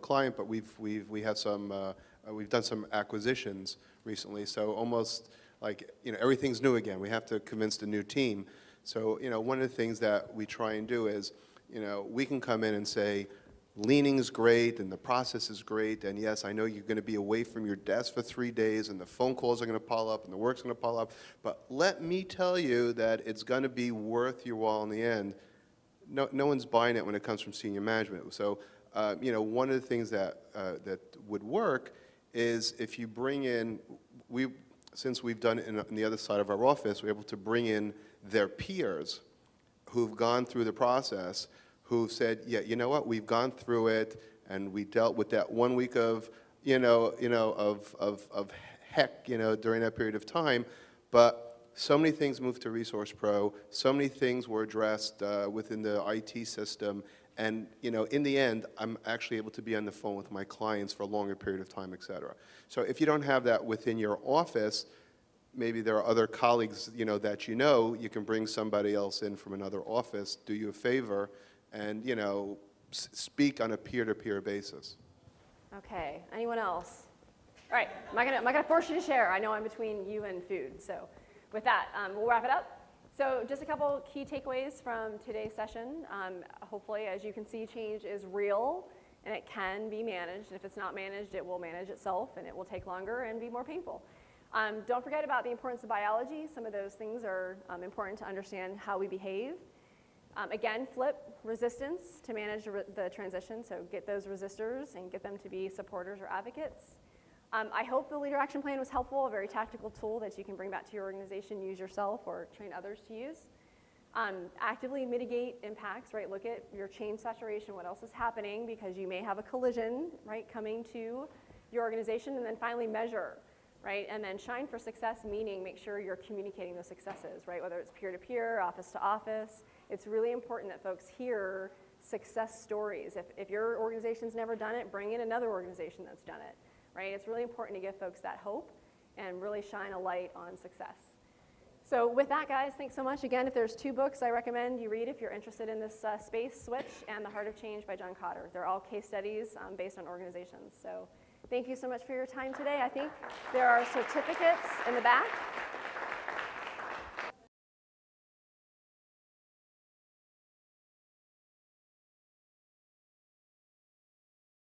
client, but we have some, we've done some acquisitions recently, so almost like, everything's new again. We have to convince the new team. So, one of the things that we try and do is, we can come in and say, leaning's great and the process is great, and yes, I know you're going to be away from your desk for 3 days and the phone calls are going to pile up and the work's going to pile up, but let me tell you that it's going to be worth your while in the end. No one's buying it when it comes from senior management. So, one of the things that would work is if you bring in, since we've done it in the other side of our office, we're able to bring in their peers who've gone through the process, who've said, yeah, you know what, we've gone through it, and we dealt with that 1 week of, of heck, during that period of time, but so many things moved to Resource Pro, so many things were addressed within the IT system, and, in the end, I'm actually able to be on the phone with my clients for a longer period of time, et cetera. So if you don't have that within your office, maybe there are other colleagues, that you can bring somebody else in from another office, do you a favor, and, speak on a peer-to-peer basis. Okay, anyone else? All right, am I gonna force you to share? I know I'm between you and food, so with that, we'll wrap it up. So just a couple key takeaways from today's session. Hopefully, as you can see, change is real, and it can be managed. And if it's not managed, it will manage itself, and it will take longer and be more painful. Don't forget about the importance of biology. Some of those things are important to understand how we behave. Again, flip resistance to manage the transition, so get those resistors and get them to be supporters or advocates. I hope the Leader Action Plan was helpful, a very tactical tool that you can bring back to your organization, use yourself, or train others to use. Actively mitigate impacts, right? Look at your chain saturation, what else is happening, because you may have a collision, right, coming to your organization, and then finally measure, right? And then shine for success, meaning make sure you're communicating those successes, right? Whether it's peer-to-peer, office-to-office. It's really important that folks hear success stories. If your organization's never done it, bring in another organization that's done it, right? It's really important to give folks that hope and really shine a light on success. So with that, guys, thanks so much. Again, if there's 2 books I recommend you read if you're interested in this space, Switch and The Heart of Change by John Cotter. They're all case studies based on organizations. So thank you so much for your time today. I think there are certificates in the back.